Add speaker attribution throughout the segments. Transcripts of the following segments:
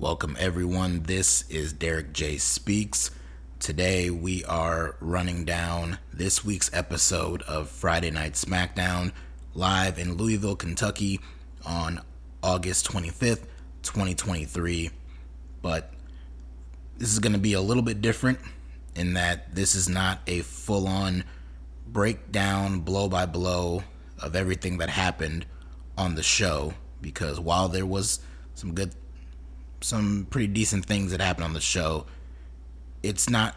Speaker 1: Welcome everyone, this is DerekJ Speaks. Today we are running down this week's episode of Friday Night SmackDown live in Louisville, Kentucky on August 25th, 2023. But this is going to be a little bit different in that this is not a full-on breakdown, blow-by-blow of everything that happened on the show, because while there was some pretty decent things that happened on the show, it's not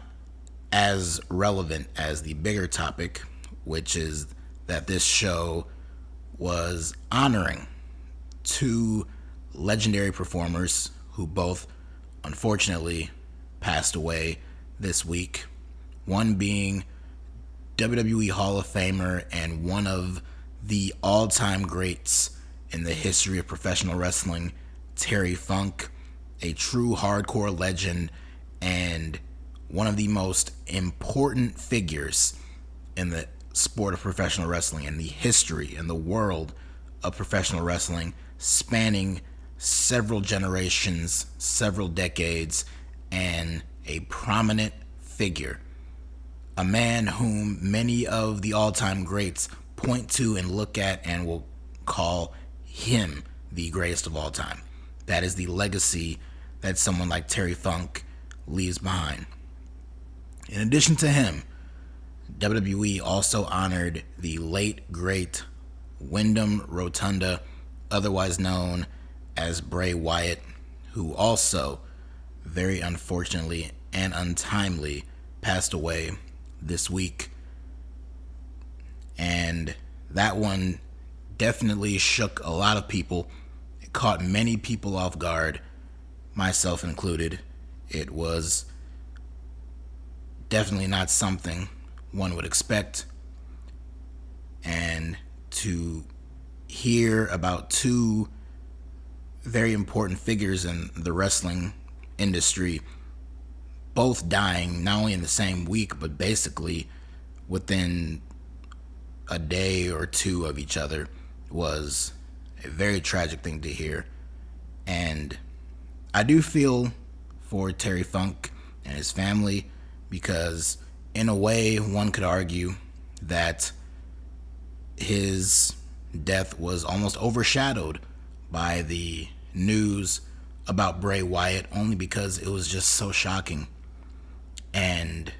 Speaker 1: as relevant as the bigger topic, which is that this show was honoring two legendary performers who both unfortunately passed away this week. One being WWE Hall of Famer and one of the all-time greats in the history of professional wrestling, Terry Funk, a true hardcore legend and one of the most important figures in the sport of professional wrestling and the history and the world of professional wrestling, spanning several generations, several decades, and a prominent figure. A man whom many of the all-time greats point to and look at and will call him the greatest of all time. That is the legacy that someone like Terry Funk leaves behind. In addition to him, WWE also honored the late, great Wyndham Rotunda, otherwise known as Bray Wyatt, who also, very unfortunately and untimely, passed away this week. And that one definitely shook a lot of people. It caught many people off guard, myself included. It was definitely not something one would expect. And to hear about two very important figures in the wrestling industry both dying not only in the same week but basically within a day or two of each other was a very tragic thing to hear. And I do feel for Terry Funk and his family, because in a way one could argue that his death was almost overshadowed by the news about Bray Wyatt, only because it was just so shocking and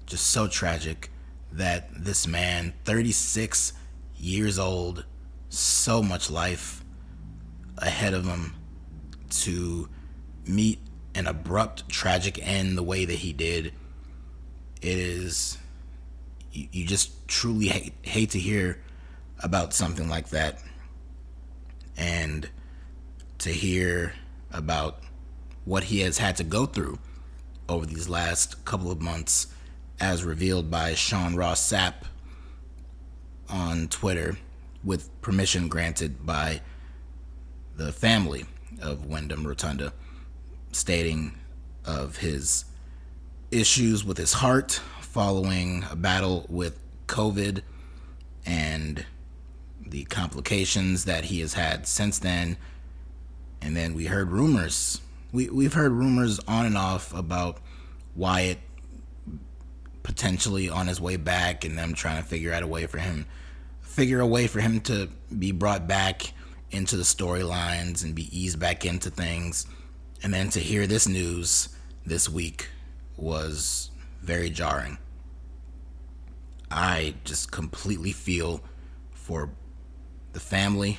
Speaker 1: just so tragic that this man, 36 years old, so much life ahead of him, to meet an abrupt, tragic end the way that he did. It is, you just truly hate to hear about something like that. And to hear about what he has had to go through over these last couple of months, as revealed by Sean Ross Sapp on Twitter, with permission granted by the family of Wyndham Rotunda, stating of his issues with his heart following a battle with COVID and the complications that he has had since then. And then we heard rumors. We've heard rumors on and off about Wyatt potentially on his way back and them trying to figure a way for him to be brought back into the storylines and be eased back into things. And then to hear this news this week was very jarring. I just completely feel for the family,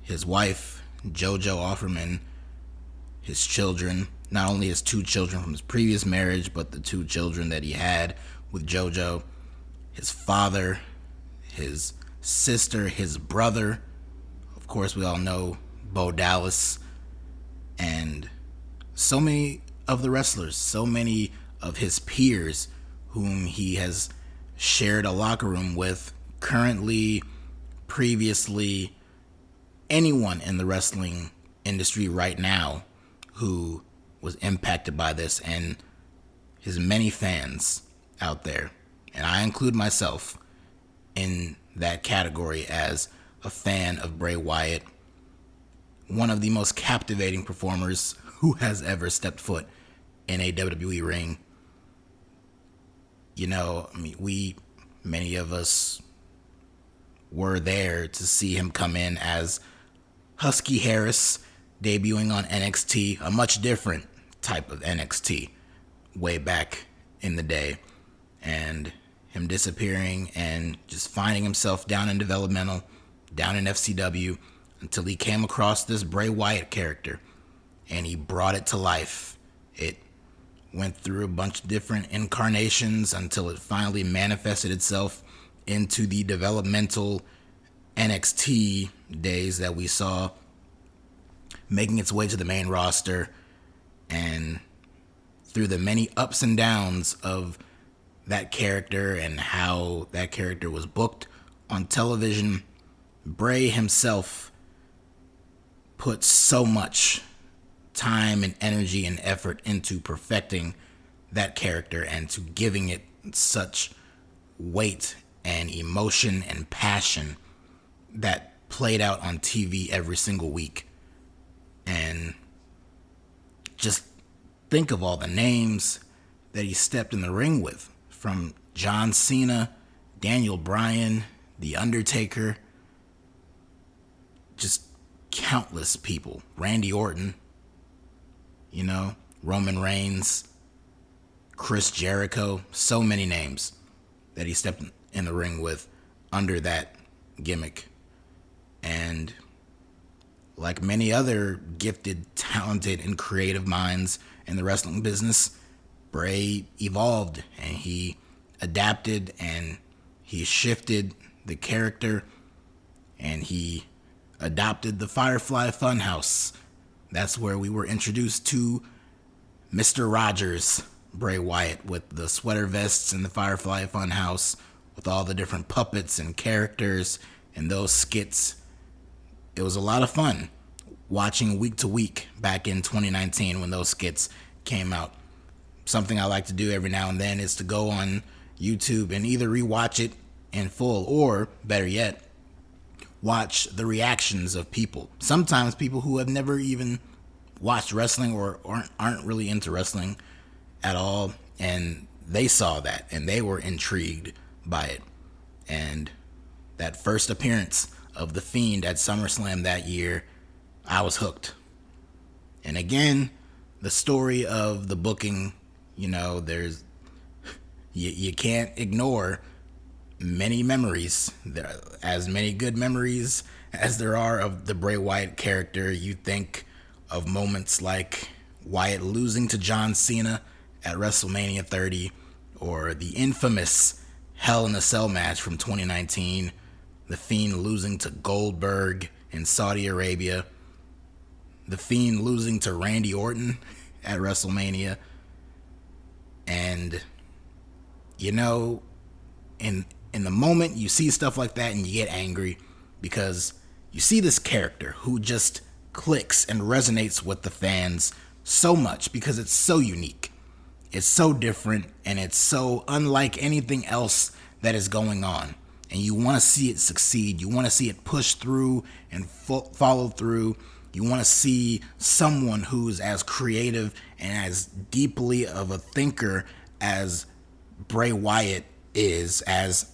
Speaker 1: his wife, JoJo Offerman, his children, not only his two children from his previous marriage, but the two children that he had with JoJo, his father, his sister, his brother. Of course, we all know Bo Dallas, and so many of the wrestlers, so many of his peers whom he has shared a locker room with, currently, previously, anyone in the wrestling industry right now who was impacted by this, and his many fans out there. And I include myself in that category as a fan of Bray Wyatt, one of the most captivating performers who has ever stepped foot in a WWE ring. Many of us were there to see him come in as Husky Harris, debuting on NXT, a much different type of NXT way back in the day, and him disappearing and just finding himself down in developmental, down in FCW, until he came across this Bray Wyatt character, and he brought it to life. It went through a bunch of different incarnations until it finally manifested itself into the developmental NXT days that we saw, making its way to the main roster. And through the many ups and downs of that character and how that character was booked on television, Bray himself put so much time and energy and effort into perfecting that character and to giving it such weight and emotion and passion that played out on TV every single week. And just think of all the names that he stepped in the ring with, from John Cena, Daniel Bryan, The Undertaker, just countless people. Randy Orton, Roman Reigns, Chris Jericho, so many names that he stepped in the ring with under that gimmick. And like many other gifted, talented, and creative minds in the wrestling business, Bray evolved and he adapted and he shifted the character and he adopted the Firefly Funhouse. That's where we were introduced to Mr. Rogers, Bray Wyatt, with the sweater vests and the Firefly Funhouse, with all the different puppets and characters and those skits. It was a lot of fun watching week to week back in 2019 when those skits came out. Something I like to do every now and then is to go on YouTube and either rewatch it in full or, better yet, watch the reactions of people. Sometimes people who have never even watched wrestling or aren't really into wrestling at all, and they saw that and they were intrigued by it. And that first appearance of The Fiend at SummerSlam that year, I was hooked. And again, the story of the booking, there's you can't ignore many memories. There are as many good memories as there are of the Bray Wyatt character. You think of moments like Wyatt losing to John Cena at WrestleMania 30, or the infamous Hell in a Cell match from 2019, The Fiend losing to Goldberg in Saudi Arabia, The Fiend losing to Randy Orton at WrestleMania. And in the moment you see stuff like that and you get angry because you see this character who just clicks and resonates with the fans so much because it's so unique. It's so different and it's so unlike anything else that is going on. And you want to see it succeed. You want to see it push through and follow through. You want to see someone who's as creative and as deeply of a thinker as Bray Wyatt is, as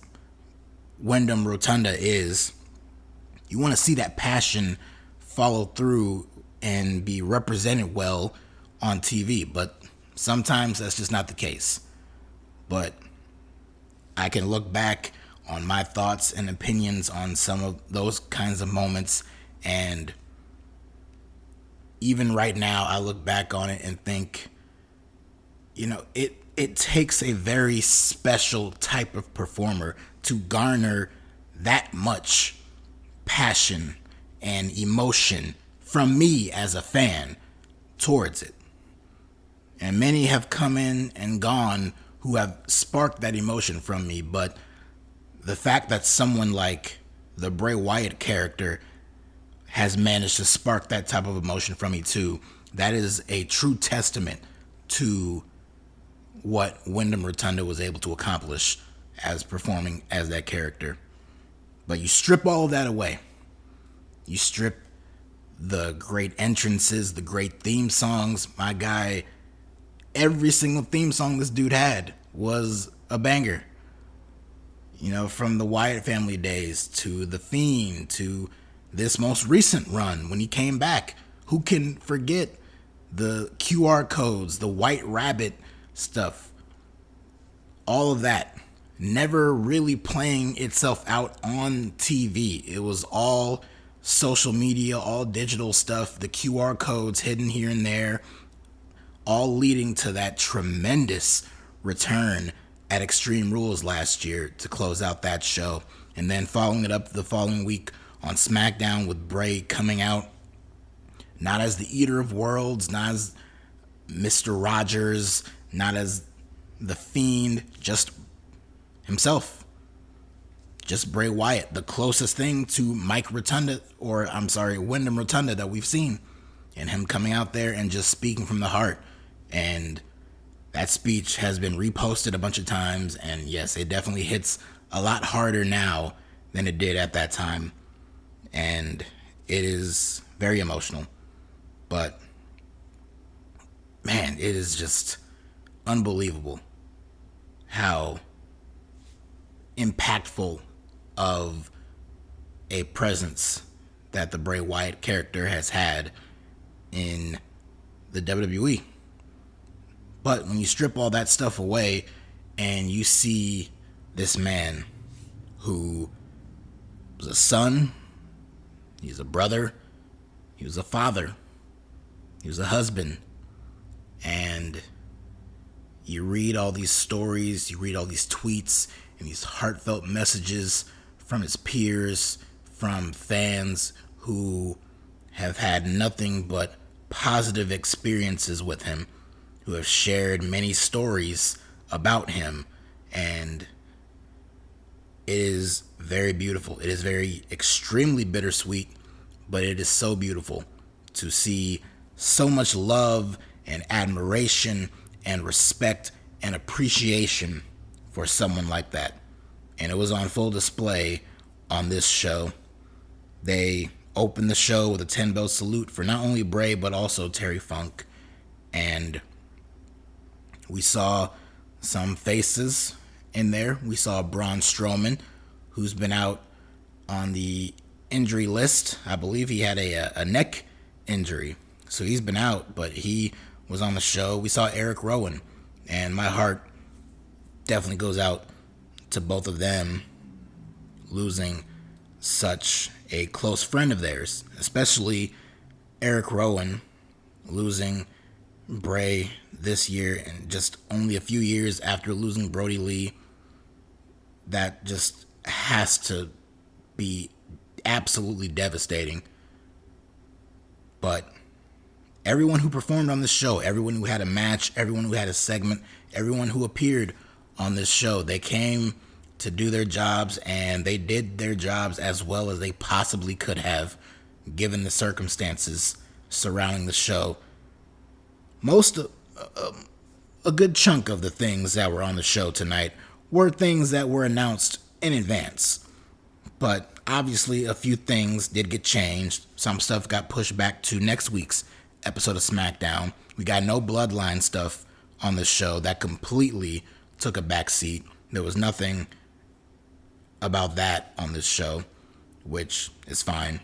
Speaker 1: Wyndham Rotunda is. You want to see that passion follow through and be represented well on TV, but sometimes that's just not the case. But I can look back on my thoughts and opinions on some of those kinds of moments, and even right now I look back on it and think, it takes a very special type of performer to garner that much passion and emotion from me as a fan towards it. And many have come in and gone who have sparked that emotion from me, but the fact that someone like the Bray Wyatt character has managed to spark that type of emotion from me too, that is a true testament to what Wyndham Rotunda was able to accomplish as performing as that character. But you strip all of that away. You strip the great entrances, the great theme songs. My guy, every single theme song this dude had was a banger. From the Wyatt family days to The Fiend to this most recent run when he came back. Who can forget the QR codes, the White Rabbit stuff, all of that never really playing itself out on TV. It was all social media, all digital stuff, the QR codes hidden here and there, all leading to that tremendous return at Extreme Rules last year to close out that show. And then following it up the following week on SmackDown with Bray coming out not as the Eater of Worlds, not as Mr. Rogers, not as the Fiend, just himself. Just Bray Wyatt, the closest thing to Wyndham Rotunda that we've seen. And him coming out there and just speaking from the heart. And that speech has been reposted a bunch of times. And yes, it definitely hits a lot harder now than it did at that time. And it is very emotional. But, man, it is just unbelievable how impactful of a presence that the Bray Wyatt character has had in the WWE. But when you strip all that stuff away and you see this man who was a son, he's a brother, he was a father, he was a husband, and you read all these stories, you read all these tweets and these heartfelt messages from his peers, from fans who have had nothing but positive experiences with him, who have shared many stories about him, and it is very beautiful. It is very extremely bittersweet, but it is so beautiful to see so much love and admiration and respect and appreciation for someone like that. And it was on full display on this show. They opened the show with a 10-bell salute for not only Bray, but also Terry Funk. And we saw some faces in there. We saw Braun Strowman, who's been out on the injury list. I believe he had a neck injury. So he's been out, but he was on the show. We saw Eric Rowan, and my heart definitely goes out to both of them losing such a close friend of theirs, especially Eric Rowan losing Bray this year and just only a few years after losing Brody Lee. That just has to be absolutely devastating. But everyone who performed on this show, everyone who had a match, everyone who had a segment, everyone who appeared on this show, they came to do their jobs, and they did their jobs as well as they possibly could have, given the circumstances surrounding the show. A good chunk of the things that were on the show tonight were things that were announced in advance. But obviously a few things did get changed. Some stuff got pushed back to next week's episode of SmackDown. We got no Bloodline stuff on the show. That completely took a back seat. There was nothing about that on this show, which is fine.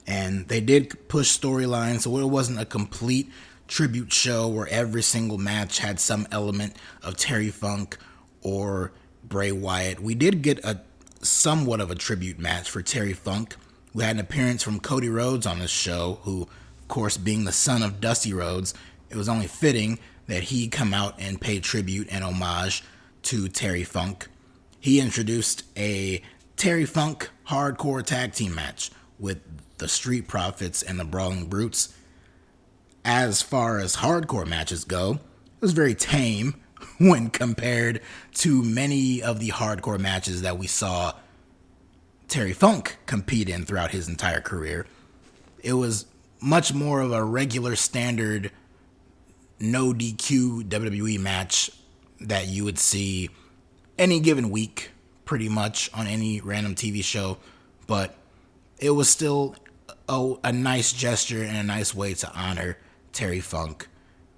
Speaker 1: And they did push storylines, so it wasn't a complete tribute show where every single match had some element of Terry Funk or Bray Wyatt. We did get a somewhat of a tribute match for Terry Funk. We had an appearance from Cody Rhodes on this show, who, of course, being the son of Dusty Rhodes, it was only fitting that he come out and pay tribute and homage to Terry Funk. He introduced a Terry Funk hardcore tag team match with the Street Profits and the Brawling Brutes. As far as hardcore matches go, it was very tame when compared to many of the hardcore matches that we saw Terry Funk compete in throughout his entire career. It was much more of a regular standard no DQ WWE match that you would see any given week, pretty much on any random TV show, but it was still a nice gesture and a nice way to honor Terry Funk.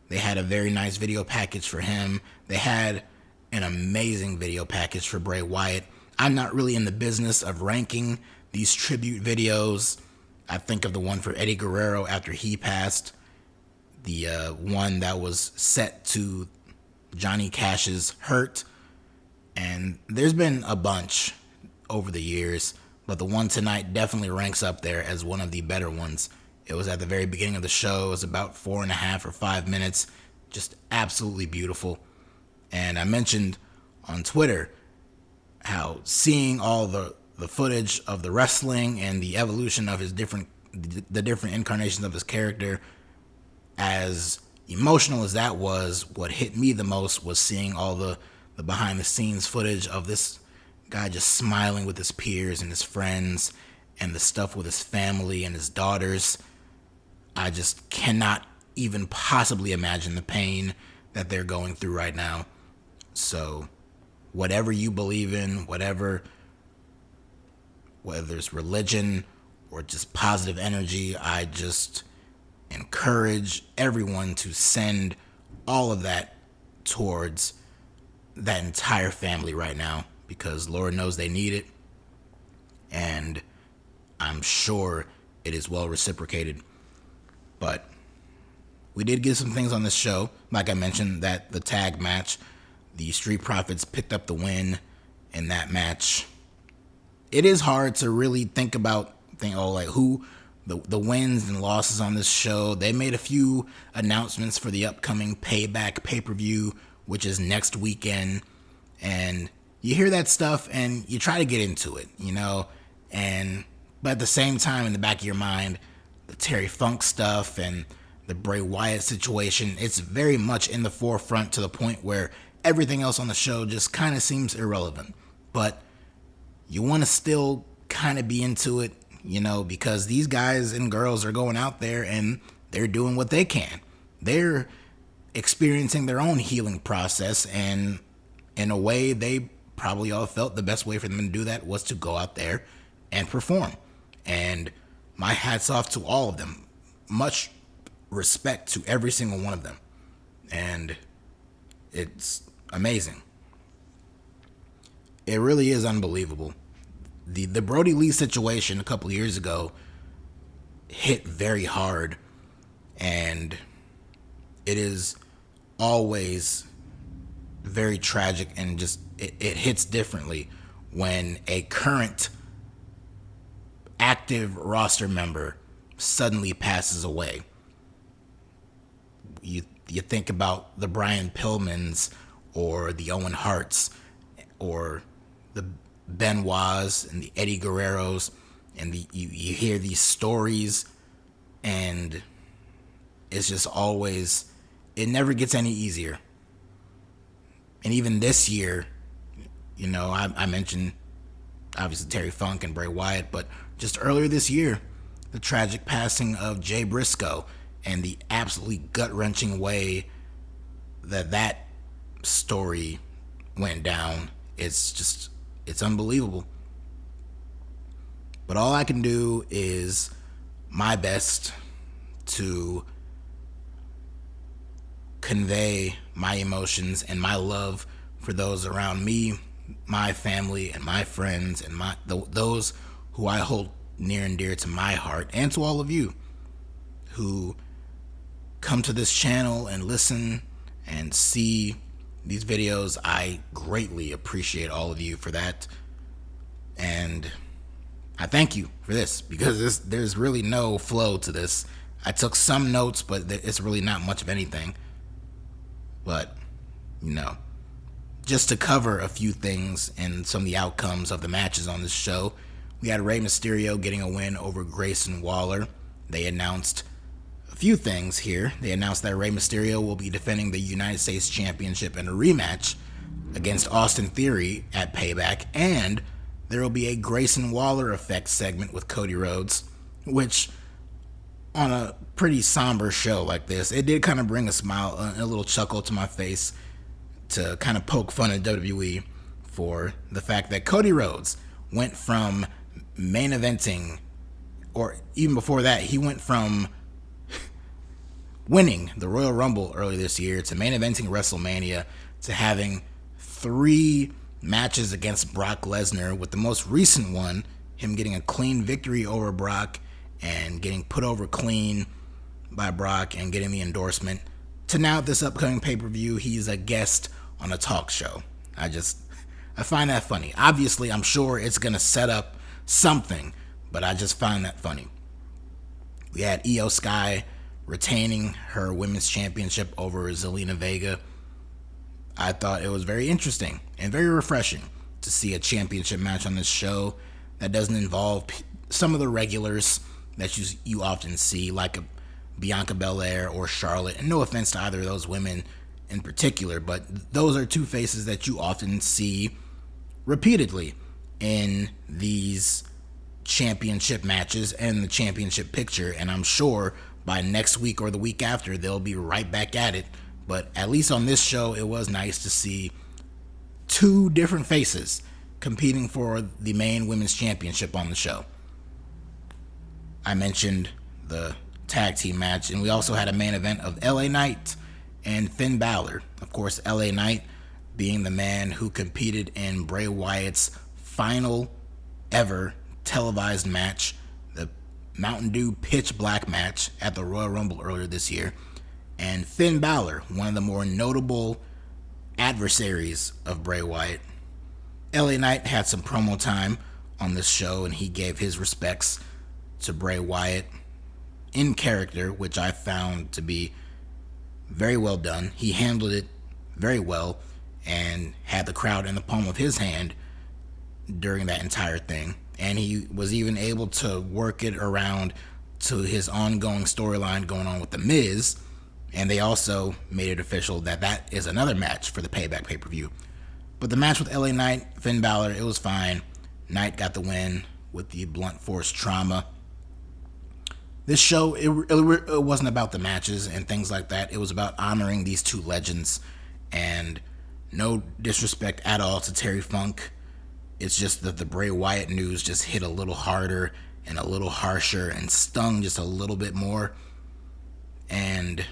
Speaker 1: They had a very nice video package for him. They had an amazing video package for Bray Wyatt. I'm not really in the business of ranking these tribute videos. I think of the one for Eddie Guerrero after he passed, the one that was set to Johnny Cash's Hurt, and there's been a bunch over the years, but the one tonight definitely ranks up there as one of the better ones. It was at the very beginning of the show. It was about 4.5 or 5 minutes. Just absolutely beautiful. And I mentioned on Twitter how seeing all the footage of the wrestling and the evolution of the different incarnations of his character, as emotional as that was, what hit me the most was seeing all the behind the scenes footage of this guy just smiling with his peers and his friends, and the stuff with his family and his daughters. I just cannot even possibly imagine the pain that they're going through right now. So whatever you believe in, whether it's religion or just positive energy, I just encourage everyone to send all of that towards that entire family right now, because Lord knows they need it, and I'm sure it is well reciprocated. But we did get some things on this show. Like I mentioned, that the tag match, the Street Profits picked up the win in that match. It is hard to really think who the wins and losses on this show. They made a few announcements for the upcoming Payback pay-per-view, which is next weekend. And you hear that stuff and you try to get into it, but at the same time, in the back of your mind, the Terry Funk stuff and the Bray Wyatt situation, it's very much in the forefront, to the point where everything else on the show just kind of seems irrelevant. But you want to still kind of be into it, because these guys and girls are going out there and they're doing what they can. They're experiencing their own healing process, and in a way, they probably all felt the best way for them to do that was to go out there and perform. And my hat's off to all of them. Much respect to every single one of them. And it's amazing. It really is unbelievable. The Brody Lee situation a couple years ago hit very hard, and it is always very tragic, and just it hits differently when a current active roster member suddenly passes away. You think about the Brian Pillmans or the Owen Harts or the Benoits and the Eddie Guerreros, and you hear these stories, and it's just always, it never gets any easier. And even this year, I mentioned obviously Terry Funk and Bray Wyatt, but just earlier this year, the tragic passing of Jay Briscoe, and the absolutely gut-wrenching way that story went down. It's unbelievable. But all I can do is my best to convey my emotions and my love for those around me, my family, and my friends, and those who I hold near and dear to my heart, and to all of you who come to this channel and listen and see these videos. I greatly appreciate all of you for that, and I thank you for this, because there's really no flow to this. I took some notes, but it's really not much of anything. But, just to cover a few things and some of the outcomes of the matches on this show, we had Rey Mysterio getting a win over Grayson Waller. They announced a few things here. They announced that Rey Mysterio will be defending the United States Championship in a rematch against Austin Theory at Payback, and there will be a Grayson Waller effect segment with Cody Rhodes, which, on a pretty somber show like this, it did kind of bring a smile, a little chuckle to my face, to kind of poke fun at WWE for the fact that Cody Rhodes went from main eventing or even before that, he went from winning the Royal Rumble earlier this year to main eventing WrestleMania to having 3 matches against Brock Lesnar, with the most recent one, him getting a clean victory over Brock and getting put over clean by Brock and getting the endorsement, to now this upcoming pay-per-view, he's a guest on a talk show. I find that funny. Obviously, I'm sure it's going to set up something, but I just find that funny. We had Io Sky retaining her women's championship over Zelina Vega. I thought it was very interesting and very refreshing to see a championship match on this show that doesn't involve some of the regulars that you often see, like a Bianca Belair or Charlotte. And no offense to either of those women in particular, but those are 2 faces that you often see repeatedly in these championship matches and the championship picture. And I'm sure by next week or the week after, they'll be right back at it. But at least on this show, it was nice to see 2 different faces competing for the main women's championship on the show. I mentioned the tag team match, and we also had a main event of LA Knight and Finn Balor. Of course, LA Knight being the man who competed in Bray Wyatt's final ever televised match, the Mountain Dew Pitch Black match at the Royal Rumble earlier this year. And Finn Balor, one of the more notable adversaries of Bray Wyatt. LA Knight had some promo time on this show, and he gave his respects to Bray Wyatt in character, which I found to be very well done. He handled it very well and had the crowd in the palm of his hand during that entire thing. And he was even able to work it around to his ongoing storyline going on with The Miz. And they also made it official that that is another match for the Payback pay-per-view. But the match with LA Knight, Finn Balor, it was fine. Knight got the win with the blunt force trauma. This show, it wasn't about the matches and things like that. It was about honoring these 2 legends. And no disrespect at all to Terry Funk. It's just that the Bray Wyatt news just hit a little harder and a little harsher and stung just a little bit more. And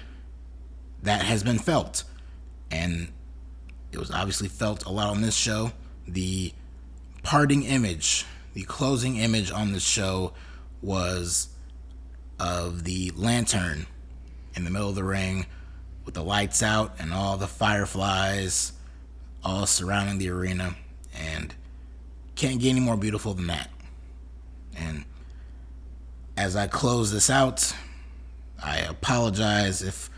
Speaker 1: that has been felt. And it was obviously felt a lot on this show. The parting image, the closing image on this show was of the lantern in the middle of the ring with the lights out and all the fireflies all surrounding the arena. And can't get any more beautiful than that. And as I close this out, I apologize if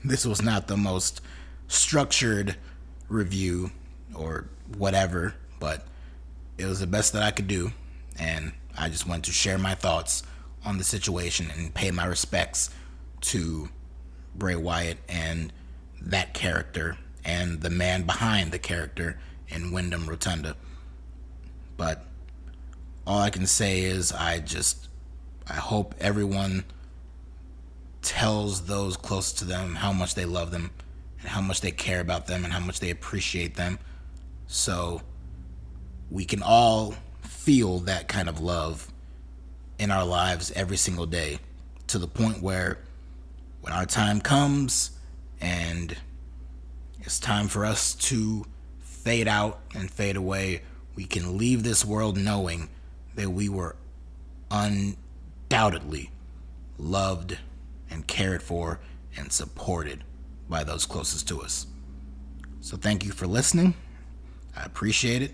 Speaker 1: this was not the most structured review or whatever, but it was the best that I could do, and I just wanted to share my thoughts on the situation and pay my respects to Bray Wyatt and that character and the man behind the character in Wyndham Rotunda. But all I can say is I hope everyone tells those close to them how much they love them and how much they care about them and how much they appreciate them, so we can all feel that kind of love in our lives every single day, to the point where when our time comes and it's time for us to fade out and fade away, we can leave this world knowing that we were undoubtedly loved and cared for and supported by those closest to us. So thank you for listening. I appreciate it.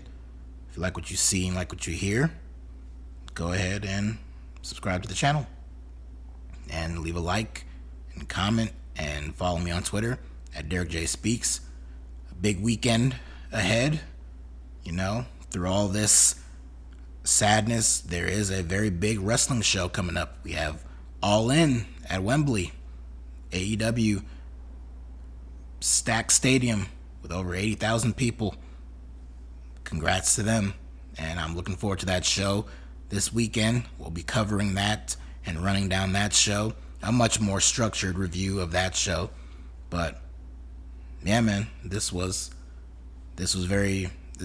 Speaker 1: If you like what you see and like what you hear, go ahead and subscribe to the channel and leave a like and comment and follow me on Twitter at DerekJ Speaks. A big weekend ahead. Through all this sadness, there is a very big wrestling show coming up. We have All In at Wembley, AEW stacked stadium with over 80,000 people. Congrats to them, and I'm looking forward to that show this weekend. We'll be covering that and running down that show, a much more structured review of that show. But yeah, man, this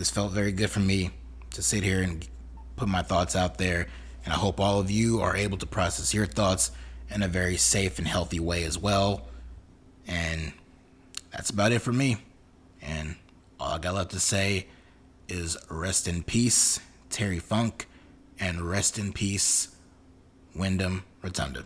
Speaker 1: felt very good for me to sit here and put my thoughts out there And I hope all of you are able to process your thoughts in a very safe and healthy way as well. And that's about it for me. And all I got left to say is rest in peace, Terry Funk, and rest in peace, Wyndham Rotunda.